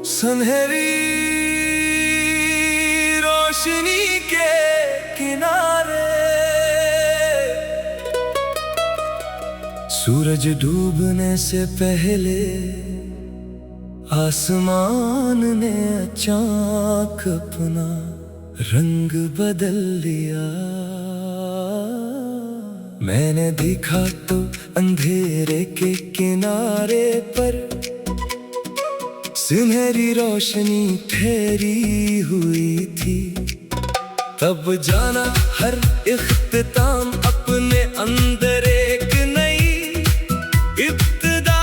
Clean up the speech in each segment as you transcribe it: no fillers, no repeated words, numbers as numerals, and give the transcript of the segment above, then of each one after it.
सुनहरी रोशनी के किनारे सूरज डूबने से पहले आसमान ने अचानक अपना रंग बदल लिया। मैंने देखा तो अंधेरे के किनारे पर सुनहरी रोशनी ठहरी हुई थी। तब जाना हर इख्तिताम अपने अंदर एक नई इब्तिदा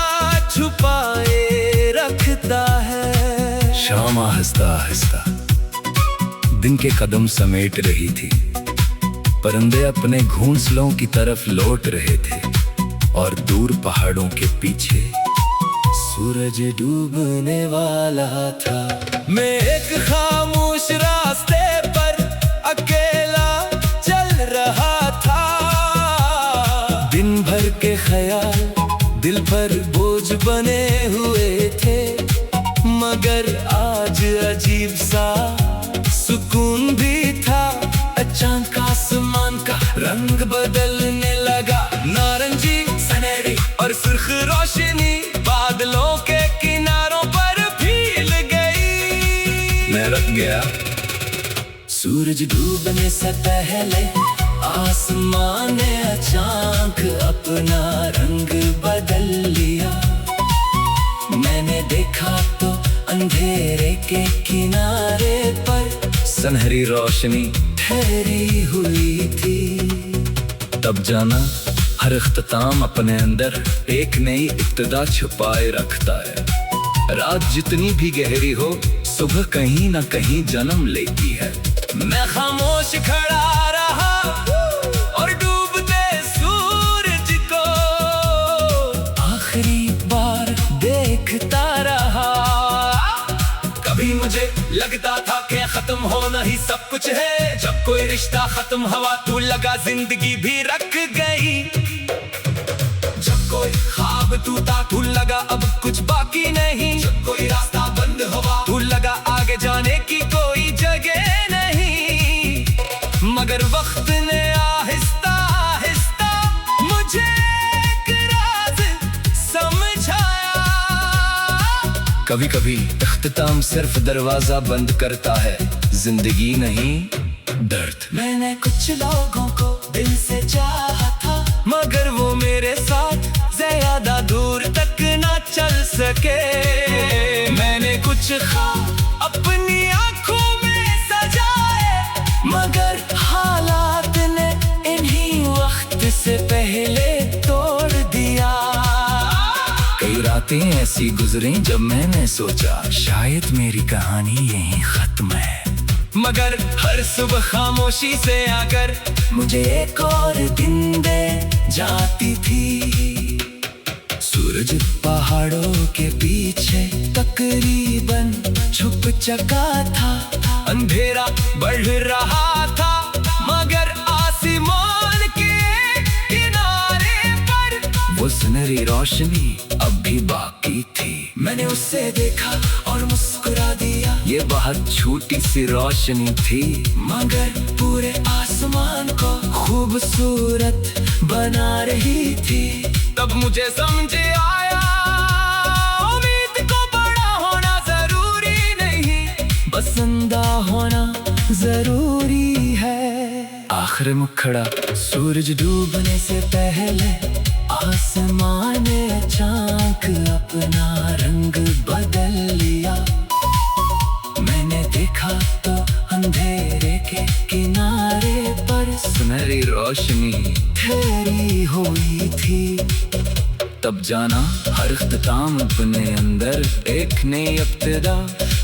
छुपाए रखता है। शाम आहिस्ता आहिस्ता दिन के कदम समेट रही थी। परिंदे अपने घोंसलों की तरफ लौट रहे थे और दूर पहाड़ों के पीछे सूरज डूबने वाला था। मैं एक खामोश रास्ते पर अकेला चल रहा था। दिन भर के ख्याल दिल पर बोझ बने हुए थे, मगर आज अजीब सा सुकून भी था। अचानक आसमान का रंग बदलने लगा। नारंगी, सुनहरी और सुर्ख रोशनी बादलों के किनारों पर फैल गई। मैं रुक गया। सूरज डूबने से पहले आसमान ने अचानक अपना रंग बदल लिया। मैंने देखा तो अंधेरे के किनारे पर सुनहरी रोशनी ठहरी हुई थी। तब जाना हर इख्तिताम अपने अंदर एक नई इब्तिदा छुपाए रखता है। रात जितनी भी गहरी हो, सुबह कहीं ना कहीं जन्म लेती है। मैं खामोश खड़ा रहा और डूबते सूरज को आखिरी बार देखता रहा। कभी मुझे लगता था कि खत्म होना ही सब कुछ है। जब कोई रिश्ता खत्म हुआ तो लगा जिंदगी भी रख गई। जब कोई ख्वाब टूटा तो लगा अब कुछ बाकी नहीं। जब कोई रास्ता बंद हुआ तो लगा आगे जाने की कोई जगह नहीं। मगर वक्त ने आहिस्ता आहिस्ता मुझे एक राज समझाया। कभी कभी इख्तिताम सिर्फ दरवाजा बंद करता है, जिंदगी नहीं दर्द। मैंने कुछ लोगों को दिल से चाहा था, मगर वो मेरे साथ ज्यादा दूर तक ना चल सके। मैंने कुछ ख्वाब अपनी आंखों में सजाए, मगर हालात ने इन्हीं वक्त से पहले तोड़ दिया। कई रातें ऐसी गुजरी जब मैंने सोचा शायद मेरी कहानी यहीं खत्म है। मगर हर सुबह खामोशी से आकर मुझे एक और दिन दे जाती थी। सूरज पहाड़ों के पीछे तकरीबन छुप चुका था। अंधेरा बढ़ रहा था, मगर आसमान के किनारे पर वो सुनहरी रोशनी अब भी बाकी थी। मैंने उसे देखा और मुस्कुरा दिया। ये बहुत छोटी सी रोशनी थी, मगर पूरे आसमान को खूबसूरत बना रही थी। तब मुझे समझ आया, उम्मीद को बड़ा होना जरूरी नहीं, बसंदा होना जरूरी है। आखिर मुखड़ा सूरज डूबने से पहले आसमान ने अचानक अपना रंग बदल लिया। मैंने देखा तो अंधेरे के किनारे पर सुनहरी रोशनी ठहरी हुई थी। तब जाना हर इख्तिताम अपने अंदर एक नई इब्तिदा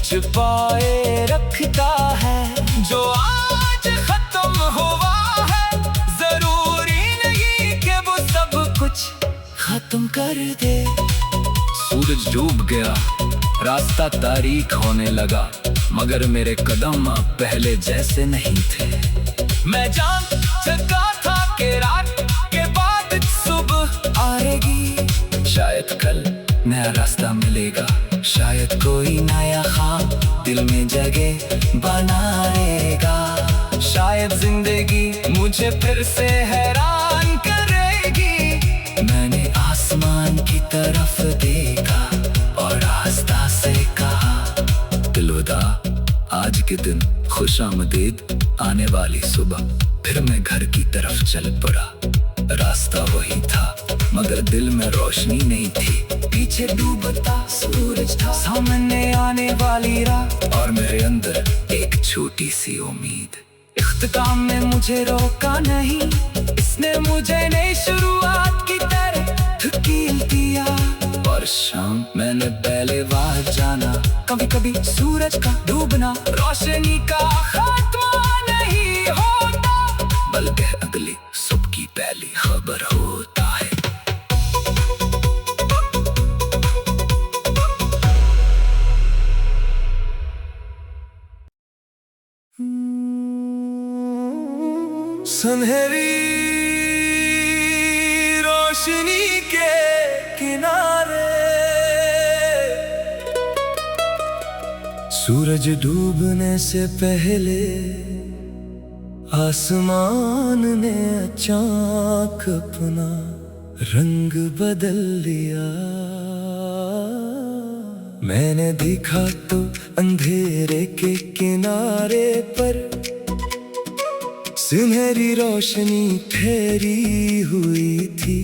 छुपाए रखता है। जो आज खत्म हुआ है, जरूरी नहीं कि वो सब कुछ खत्म कर दे। सूरज डूब गया, रास्ता तारीक होने लगा, मगर मेरे कदम अब पहले जैसे नहीं थे। मैं जान चुका था कि रात के बाद सुबह आएगी। शायद कल नया रास्ता मिलेगा, शायद कोई नया ख्वाब दिल में जगह बनाएगा। शायद जिंदगी मुझे फिर से हैरान करेगी। मैंने आसमान की तरफ देखा और रास्ता से कहा, दिलवदा आज के दिन खुशामदीद, आने वाली सुबह फिर मैं घर की तरफ चल पड़ा। रास्ता वही था मगर दिल में रोशनी नहीं थी। पीछे डूबता सूरज था, सामने आने वाली रात और मेरे अंदर एक छोटी सी उम्मीद। इख्तिताम में मुझे रोका नहीं, इसने मुझे नई शुरुआत की तरह कील दिया। और शाम मैंने पहले बार जाना, कभी कभी सूरज का डूबना रोशनी का खात्मा नहीं होता, बल्कि अगली सुबह की पहली खबर होता है। सुनहरी रोशनी के किनारे सूरज डूबने से पहले आसमान ने अचानक अपना रंग बदल लिया। मैंने देखा तो अंधेरे के किनारे पर सुनहरी रोशनी ठहरी हुई थी।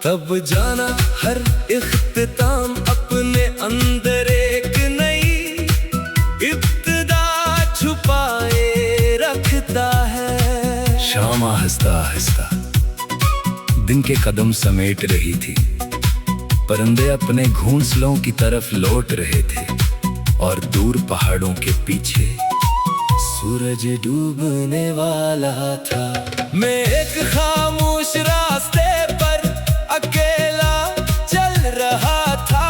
तब जाना हर इख्तिताम अपने अंदर एक नई इब्तिदा छुपाए रखता है। शाम आहिस्ता आहिस्ता दिन के कदम समेट रही थी। परिंदे अपने घोंसलों की तरफ लौट रहे थे और दूर पहाड़ों के पीछे सूरज डूबने वाला था। मैं एक खामोश रास्ते पर अकेला चल रहा था।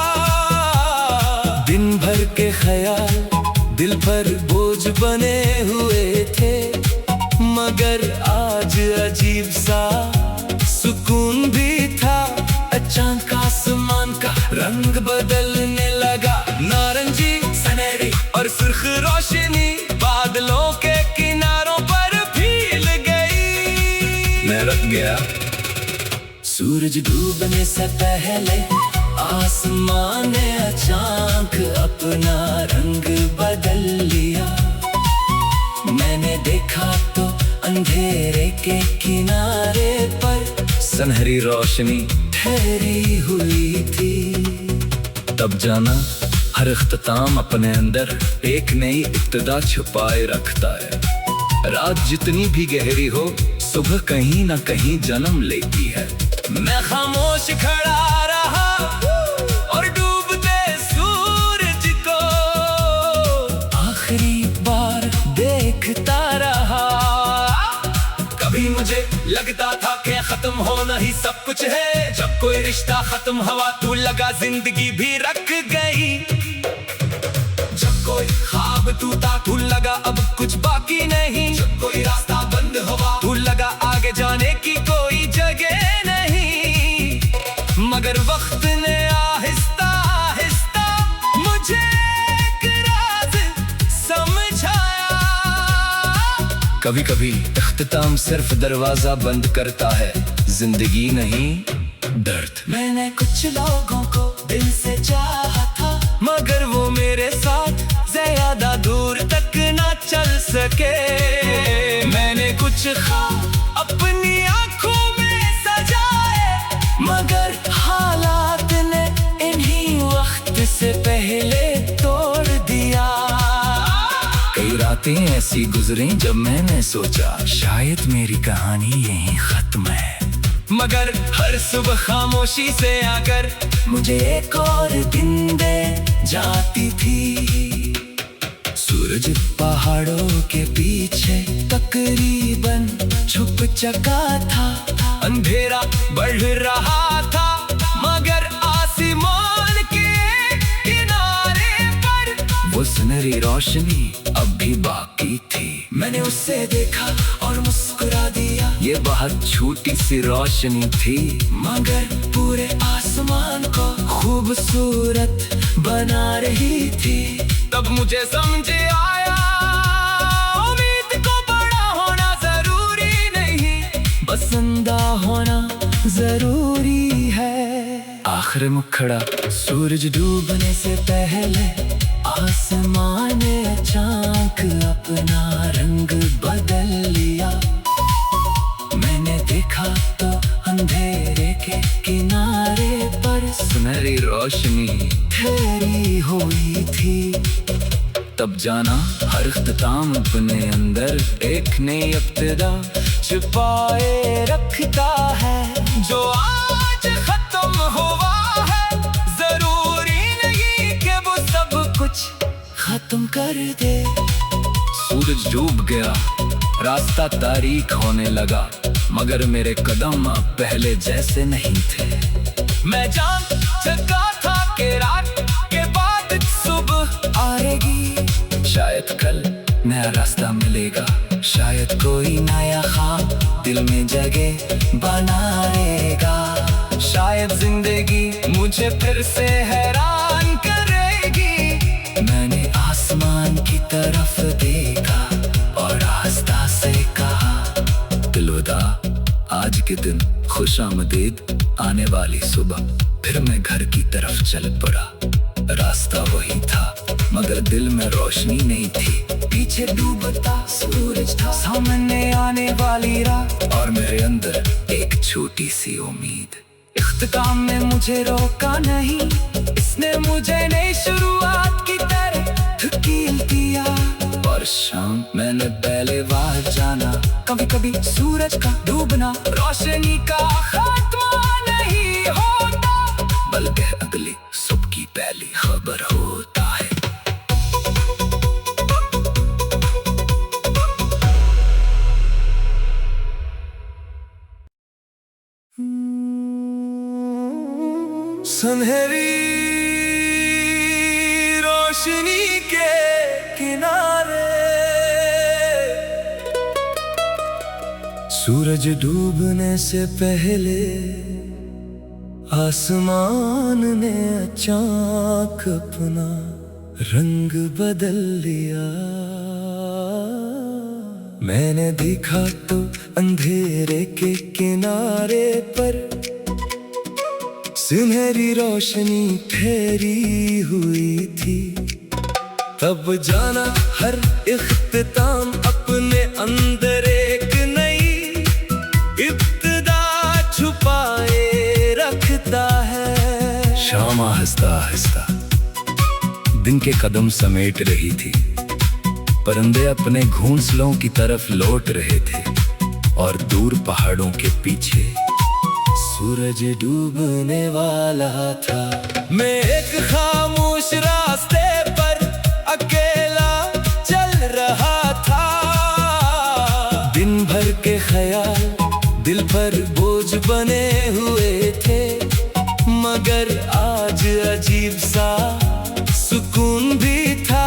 दिन भर के ख्याल दिल पर बोझ बने हुए थे, मगर आज अजीब सा सुकून भी था। अचानक आसमान का रंग बदलने लगा, नारंगी, सुनहरी और सुर्ख रोशनी बादलों के किनारों पर फैल गई। मैं रुक गया। सूरज डूबने से पहले आसमान ने अचानक अपना रंग बदल लिया। मैंने देखा तो अंधेरे के किनारे पर सुनहरी रोशनी ठहरी हुई थी। तब जाना हर इख्तिताम अपने अंदर एक नई इब्तिदा छुपाए रखता है। रात जितनी भी गहरी हो, सुबह कहीं ना कहीं जन्म लेती है। मैं खामोश खड़ा रहा और डूबते सूरज को आखिरी बार देखता रहा। कभी मुझे लगता था कि खत्म होना ही सब कुछ है। जब कोई रिश्ता खत्म हुआ तो लगा जिंदगी भी रख गई। जब कोई ख्वाब टूटा तो लगा अब कुछ बाकी नहीं। जब कोई रास्ता बंद हुआ तो लगा आगे जाने की कोई जगह नहीं। मगर वक्त ने आहिस्ता आहिस्ता मुझे एक राज समझाया। कभी कभी इख्तिताम सिर्फ दरवाजा बंद करता है, जिंदगी नहीं दर्द। मैंने कुछ लोगों को दिल से चाहा था, मगर वो मेरे साथ ज्यादा दूर तक ना चल सके। मैंने कुछ ख्वाब अपनी आंखों में सजाए, मगर हालात ने इन्हीं वक्त से पहले तोड़ दिया। कई रातें ऐसी गुजरी जब मैंने सोचा शायद मेरी कहानी यहीं खत्म है। मगर हर सुबह खामोशी से आकर मुझे एक और दिन दे जाती थी। सूरज पहाड़ों के पीछे तकरीबन छुप चुका था। अंधेरा बढ़ रहा था, मगर आसमान के किनारे पर वो सुनहरी रोशनी अब भी बाकी थी। मैंने उसे देखा और मुस्कुरा दिया। ये बहुत छोटी सी रोशनी थी, मगर पूरे आसमान को खूबसूरत बना रही थी। तब मुझे समझ आया उम्मीद को बड़ा होना जरूरी नहीं, पसंदा होना जरूरी है। आखिर मुखड़ा सूरज डूबने से पहले आसमान ने अचानक अपना रंग बदल लिया। मैंने देखा तो अंधेरे के किनारे पर सुनहरी रोशनी ठहरी हुई थी। तब जाना हर इख्तिताम अपने अंदर एक नई इब्तिदा छुपाए रखता है। जो आज खत्म हुआ है जरूरी नहीं कि वो सब कुछ खत्म कर दे। सूरज डूब गया, रास्ता तारीक होने लगा, मगर मेरे कदम अब पहले जैसे नहीं थे। मैं जान चुका था कि रात के बाद सुबह आएगी। शायद कल नया रास्ता मिलेगा, शायद कोई नया ख्वाब दिल में जगह बनाएगा। शायद जिंदगी मुझे फिर से हैरान करेगी। मैंने आसमान की तरफ देखा और रास्ता से कहा, दिलवदा आज के दिन खुश आमदीद, आने वाली सुबह। फिर मैं घर की तरफ चल पड़ा। रास्ता वही था मगर दिल में रोशनी नहीं थी। पीछे डूबता सूरज था, सामने आने वाली रात और मेरे अंदर एक छोटी सी उम्मीद। इख्तिताम में मुझे रोका नहीं, इसने मुझे नई शुरुआत की तरह धकेल दिया। और शाम मैंने पहले बार जाना, कभी कभी सूरज का डूबना रोशनी का खात्मा नहीं होता, बल्कि अगली सुबह की पहली खबर होता है। सुनहरी रोशनी के किनारे सूरज डूबने से पहले आसमान ने अचानक अपना रंग बदल लिया। मैंने देखा तो अंधेरे के किनारे पर सुनहरी रोशनी ठहरी हुई थी। तब जाना हर इख्तिताम अपने अंदर एक नई इब्तिदा छुपाए रखता है। शाम आहिस्ता आहिस्ता दिन के कदम समेट रही थी। परिंदे अपने घोंसलों की तरफ लौट रहे थे और दूर पहाड़ों के पीछे सूरज डूबने वाला था। मैं एक खामोश रास्ते पर अकेला चल रहा था। दिन भर के ख्याल दिल पर बोझ बने हुए थे, मगर आज अजीब सा सुकून भी था।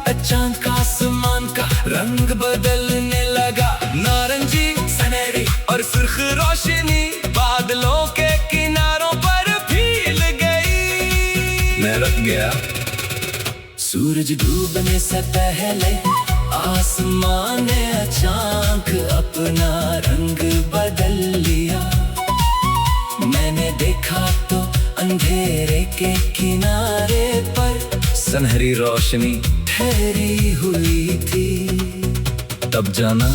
अचानक आसमान का रंग बदलने लगा, नारंगी, सुनहरी और सुर्ख रोशनी बादलों के किनारों पर फैल गई। मैं रुक गया। सूरज डूबने से पहले आसमान ने अचानक अपना रंग बदल लिया। मैंने देखा तो अंधेरे के किनारे पर सुनहरी रोशनी ठहरी हुई थी। तब जाना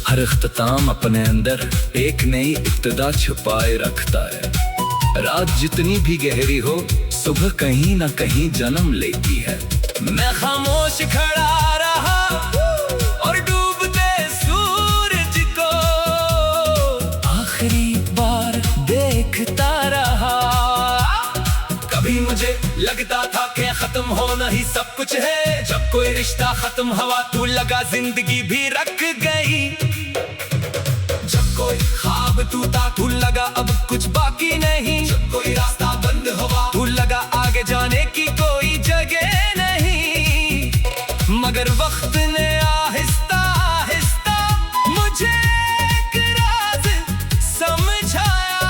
हर इख्तिताम अपने अंदर एक नई इब्तिदा छुपाए रखता है। रात जितनी भी गहरी हो, सुबह कहीं ना कहीं जन्म लेती है। मैं खामोश खड़ा रहा और डूबते सूरज को आखिरी बार देखता रहा। कभी मुझे लगता था कि खत्म होना ही सब कुछ है। जब कोई रिश्ता खत्म हुआ तू लगा जिंदगी भी रख गई। जब कोई ख्वाब टूटा तू लगा अब कुछ बाकी नहीं। जब कोई रास्ता बंद हुआ तू लगा आगे जाने की कोई जगह नहीं। मगर वक्त ने आहिस्ता आहिस्ता मुझे एक राज समझाया।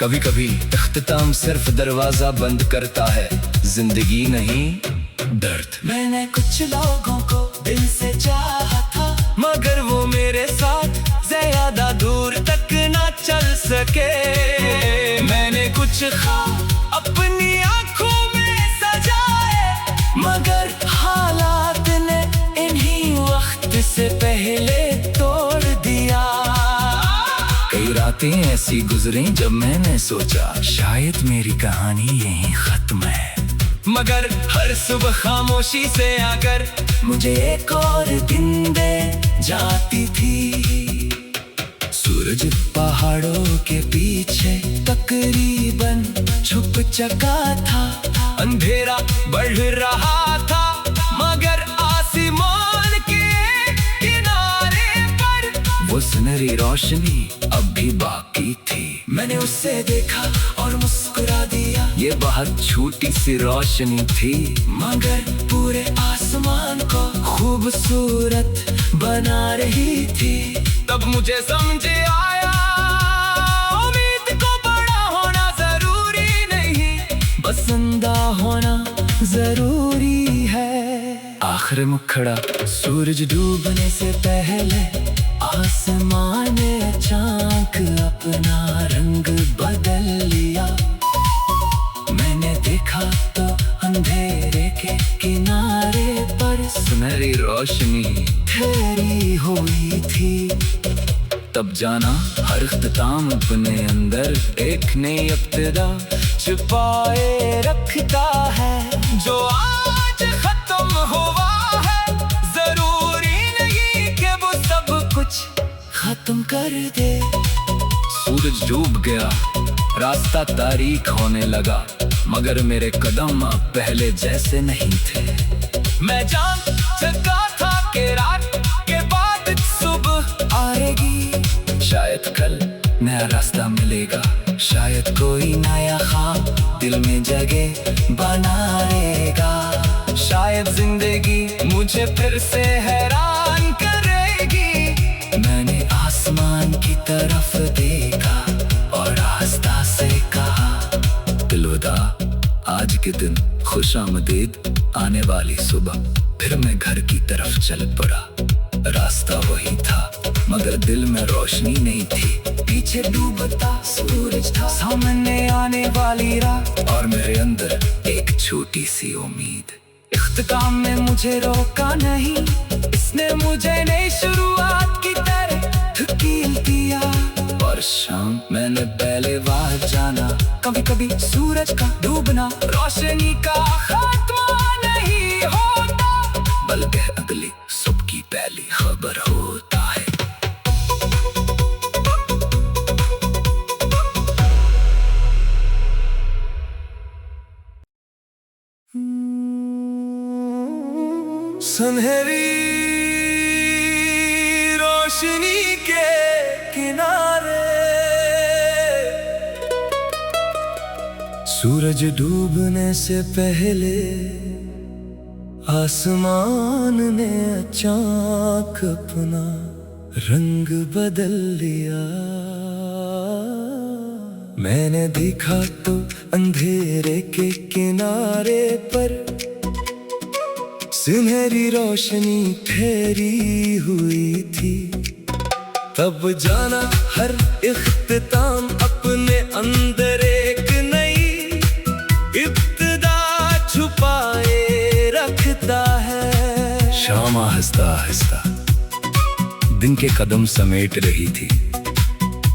कभी कभी इख्तिताम सिर्फ दरवाजा बंद करता है, जिंदगी नहीं दर्द। मैंने कुछ लोगों को दिल से चाहा था, मगर वो मेरे साथ ज्यादा दूर तक ना चल सके। मैंने कुछ ख्वाब अपनी आंखों में सजाए, मगर हालात ने इन्हीं वक्त से पहले तोड़ दिया। कई रातें ऐसी गुजरी जब मैंने सोचा शायद मेरी कहानी यहीं खत्म है, मगर हर सुबह खामोशी से आकर मुझे एक और दिन दे जाती थी। सूरज पहाड़ों के पीछे तकरीबन छुप चुका था, अंधेरा बढ़ रहा था, मगर आसमान के किनारे पर वो सुनहरी रोशनी अब भी बाकी थी। मैंने उसे देखा और मुस्कुरा दिया, ये बहुत छोटी सी रोशनी थी, मगर पूरे आसमान को खूबसूरत बना रही थी। तब मुझे समझ आया, उम्मीद को बड़ा होना जरूरी नहीं, पसंदा होना जरूरी है। आखिर मुखड़ा सूरज डूबने से पहले आसमान ने अचानक अपना रंग बदल लिया। मैंने देखा तो अंधेरे के किनारे पर सुनहरी रोशनी ठहरी हुई थी। तब जाना हर इख्तिताम अपने अंदर एक नई इब्तिदा छुपाए रखता है, जो आज खत्म हुआ है जरूरी नहीं कि वो सब कुछ खत्म कर दे। सूरज डूब गया, रास्ता तारीक होने लगा, मगर मेरे कदम अब पहले जैसे नहीं थे। मैं जान चुका था कि रात के बाद सुबह आएगी, शायद कल नया रास्ता मिलेगा, शायद कोई नया ख्वाब दिल में जगह बनाएगा, शायद जिंदगी मुझे फिर से हैरान करेगी। मैंने आसमान की तरफ देखा और रास्ता से कहा, दिलवदा आज के दिन खुश आमदीद, आने वाली सुबह फिर मैं घर की तरफ चल पड़ा। रास्ता वही था, मगर दिल में रोशनी नहीं थी। पीछे डूबता सूरज था, सामने आने वाली रात, और मेरे अंदर एक छोटी सी उम्मीद। इख्तिताम में मुझे रोका नहीं, इसने मुझे नई शुरुआत की तरह ढकील दिया। और शाम मैंने पहले बार जाना, कभी कभी सूरज का डूबना रोशनी का खात्मा नहीं होता, बल्कि अगली सुबह की पहली खबर होता है। सुनहरी रोशनी के किनारे सूरज डूबने से पहले आसमान ने अचानक अपना रंग बदल लिया। मैंने देखा तो अंधेरे के किनारे पर सुनहरी रोशनी ठहरी हुई थी। तब जाना हर इख्तिताम अपने अंदर एक नई इब्तिदा छुपाए रखता है। शाम आहिस्ता आहिस्ता दिन के कदम समेट रही थी,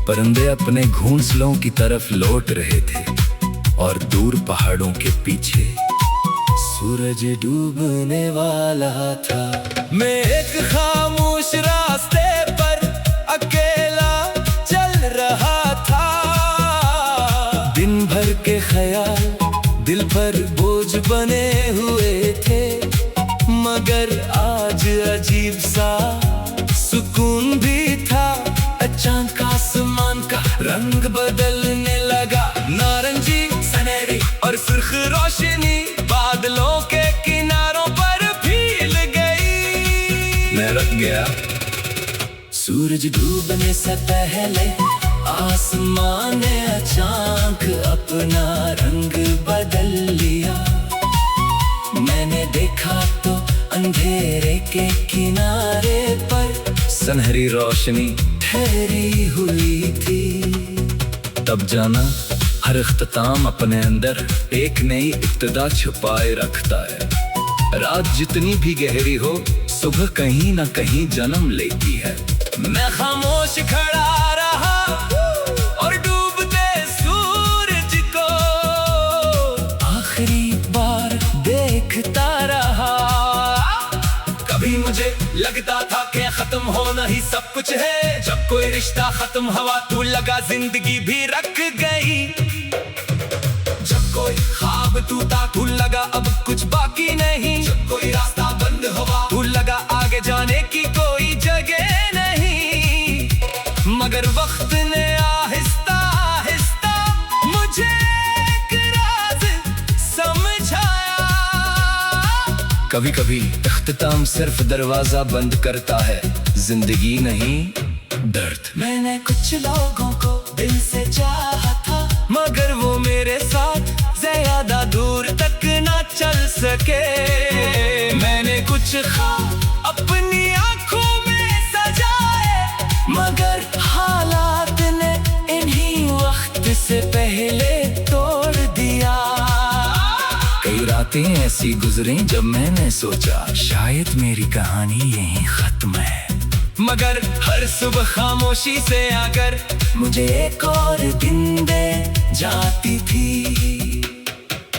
परिंदे अपने घोंसलों की तरफ लौट रहे थे, और दूर पहाड़ों के पीछे सूरज डूबने वाला था। मैं एक खामोश रास्ते पर अकेला चल रहा था, दिन भर के ख्याल दिल पर बोझ बने हुए थे, मगर आज अजीब सा सुकून भी था। अचानक आसमान का रंग बदलने लगा, नारंगी, सुनहरी और सुर्ख रोशनी बादलों के किनारों पर फैल गई। मैं रख गया। सूरज डूबने से पहले आसमान ने अचानक अपना रंग बदल लिया। मैंने देखा तो अंधेरे के किनारे पर सुनहरी रोशनी ठहरी हुई थी। तब जाना हर इख्तिताम अपने अंदर एक नई इब्तिदा छुपाए रखता है। रात जितनी भी गहरी हो, सुबह कहीं ना कहीं जन्म लेती है। मैं खामोश खड़ा रहा और डूबते सूरज को आखिरी बार देखता रहा। कभी मुझे लगता था कि खत्म होना ही सब कुछ है। जब कोई रिश्ता खत्म हुआ तो लगा जिंदगी भी रख गई। जब कोई ख्वाब टूटा तो लगा अब कुछ बाकी नहीं। जब कोई रास्ता बंद हुआ तो लगा आगे जाने की कोई जगह नहीं। मगर वक्त ने आहिस्ता आहिस्ता मुझे एक राज समझाया। कभी कभी इख्तिताम सिर्फ दरवाजा बंद करता है, जिंदगी नहीं दर्द। मैंने कुछ लोगों को दिल से चाहा था, मगर वो मेरे साथ ज्यादा दूर तक ना चल सके। मैंने कुछ ख्वाब अपनी आंखों में सजाए, मगर हालात ने इन्हीं वक्त से पहले तोड़ दिया। कई रातें ऐसी गुजरी जब मैंने सोचा शायद मेरी कहानी यहीं खत्म है। मगर हर सुबह खामोशी से आकर मुझे एक और दिन दे जाती थी।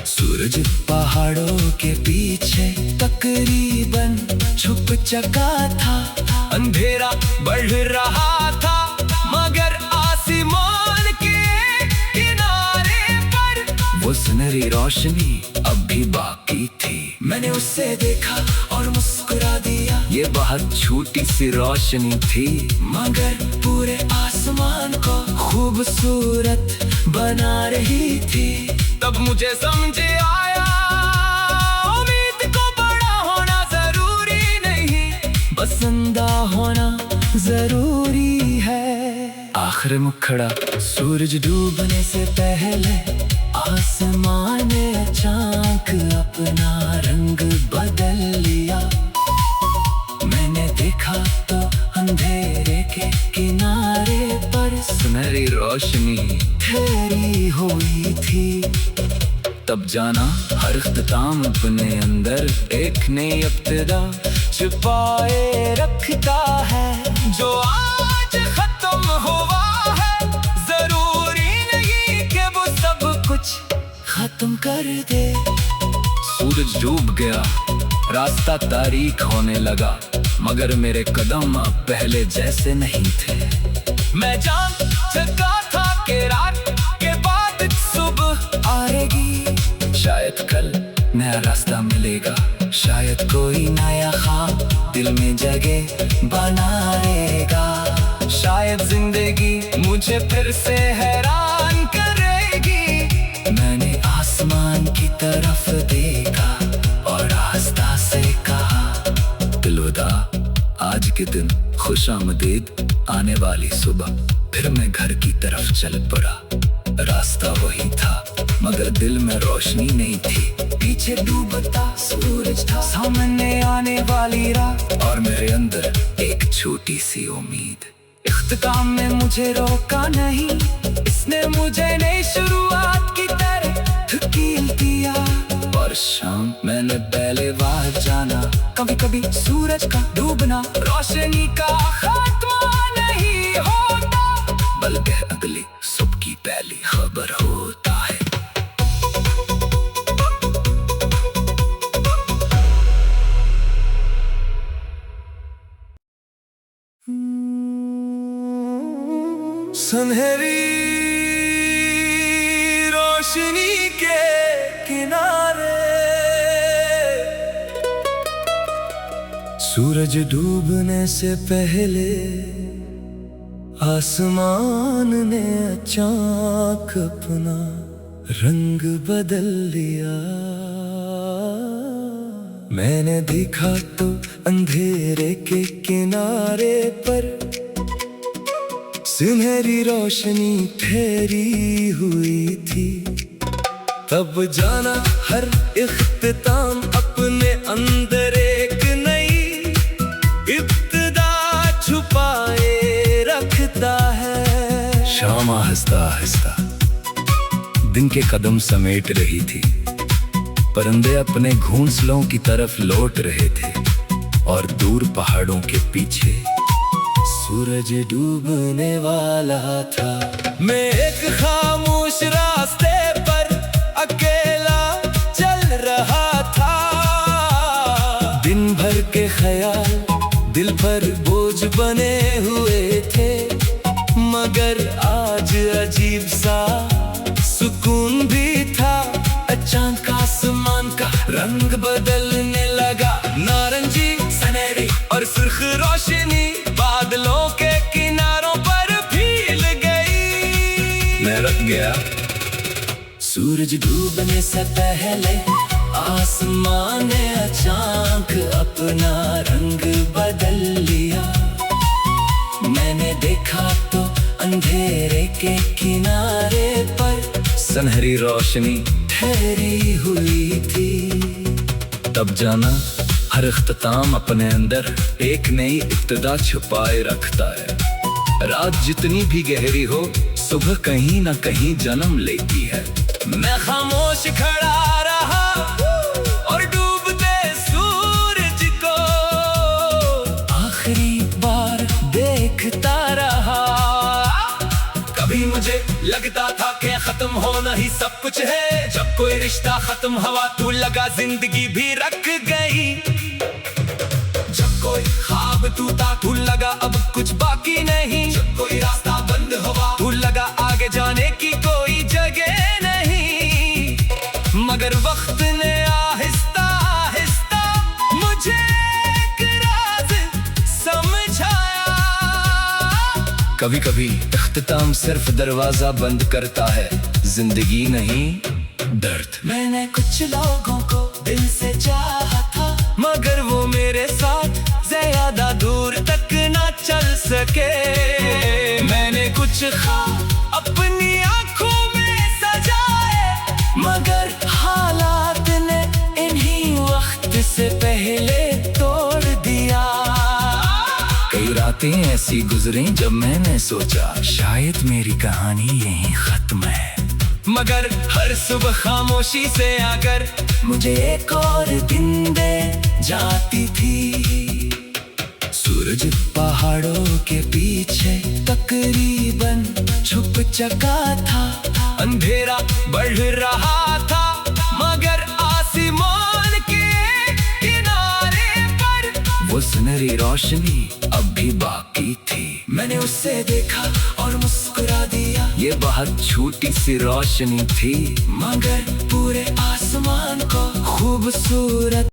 सूरज पहाड़ों के पीछे तकरीबन छुप चुका था। अंधेरा बढ़ रहा था, मगर आसमान के किनारे पर वो सुनहरी रोशनी अब भी बाकी थी। मैंने उसे देखा और मुस्कुरा दिया। ये बहुत छोटी सी रोशनी थी, मगर पूरे आसमान को खूबसूरत बना रही थी। तब मुझे समझ आया उम्मीद को बड़ा होना जरूरी नहीं, बसंदा होना जरूरी है। आखिर मुखड़ा सूरज डूबने से पहले आसमान ने अचानक अपना रंग बदल लिया। मैंने देखा तो अंधेरे के किनारे पर सुनहरी रोशनी ठहरी हुई थी। तब जाना हर इख्तिताम अपने अंदर एक नई इब्तिदा छुपाए रखता है। जो आज खत्म हुआ है जरूरी नहीं कि वो सब कुछ खत्म कर दे। सूरज डूब गया, रास्ता तारीक होने लगा, मगर मेरे कदम अब पहले जैसे नहीं थे। मैं जान चुका था कि रात के बाद सुबह आएगी। शायद कल नया रास्ता मिलेगा, शायद कोई नया ख्वाब दिल में जगह बनाएगा। शायद जिंदगी मुझे फिर से हैरान करेगी। मैंने आसमान की तरफ देखा और आस्था से कहा दिलवदा, आज के दिन खुशामदीद। आने वाली सुबह फिर मैं घर की तरफ चल पड़ा। रास्ता वही था, मगर दिल में रोशनी नहीं थी। पीछे डूबता सूरज था, सामने आने वाली रात, और मेरे अंदर एक छोटी सी उम्मीद। इख्तिताम में मुझे रोका नहीं, इसने मुझे नई शुरुआत की तरह धकेल दिया। और शाम मैंने पहले बार जाना, कभी कभी सूरज का डूबना रोशनी का खात्मा नहीं होता, बल्कि अगली सुबह की पहली खबर होता है। सुनहरी रोशनी के किनारे सूरज डूबने से पहले आसमान ने अचानक अपना रंग बदल लिया। मैंने देखा तो अंधेरे के किनारे पर सुनहरी रोशनी ठहरी हुई थी। तब जाना हर इख्तिताम अपने अंदर एक नई इब्तिदा छुपाए रखता है। शाम आहिस्ता आहिस्ता दिन के कदम समेट रही थी। परिंदे अपने घोंसलों की तरफ लौट रहे थे और दूर पहाड़ों के पीछे सूरज डूबने वाला था। मैं एक खामोश रास्ते पर अकेला चल रहा था। दिन भर के ख्याल दिल पर बोझ बने हुए थे, मगर आज अजीब सा सुकून भी था। अचानक आसमान का रंग बदलने लगा, नारंगी, सुनहरी और सुर्ख रोशनी बादलों के किनारों पर फैल गई। मैं रुक गया। सूरज डूबने से पहले आसमान ने अचानक अपना रंग बदल लिया। मैंने देखा तो अंधेरे के किनारे पर सुनहरी रोशनी ठहरी हुई थी। तब जाना हर इख्तिताम अपने अंदर एक नई इब्तिदा छुपाए रखता है। रात जितनी भी गहरी हो, सुबह कहीं ना कहीं जन्म लेती है। मैं खामोश खड़ा रहा और डूबते सूरज को आखिरी बार देखता रहा। कभी मुझे लगता था कि खत्म होना ही सब कुछ है। जब कोई रिश्ता खत्म हुआ तो लगा जिंदगी भी रख गई। जब कोई ख्वाब टूटा तो लगा अब कुछ बाकी नहीं। जब कोई रास्ता बंद हुआ तो लगा आगे जाने की कोई जगह नहीं। मगर वक्त ने आहिस्ता आहिस्ता मुझे एक राज समझाया। कभी कभी इख्तिताम सिर्फ दरवाजा बंद करता है, जिंदगी नहीं दर्द। मैंने कुछ लोगों को दिल से चाहा था, मगर वो मेरे साथ ज्यादा दूर तक ना चल सके। मैंने कुछ ख्वाब अपनी आंखों में सजाए, मगर हालात ने इन्हीं वक्त से पहले तोड़ दिया। कई रातें ऐसी गुजरी जब मैंने सोचा शायद मेरी कहानी यहीं खत्म है, मगर हर सुबह खामोशी से आकर मुझे एक और दिन दे जाती थी। सूरज पहाड़ों के पीछे तकरीबन छुप चुका था। अंधेरा बढ़ रहा था, मगर आसमान के किनारे पर वो सुनहरी रोशनी अब भी बाकी थी। मैंने उसे देखा और मुस्कुरा दिया। ये बहुत छोटी सी रोशनी थी, मगर पूरे आसमान को खूबसूरत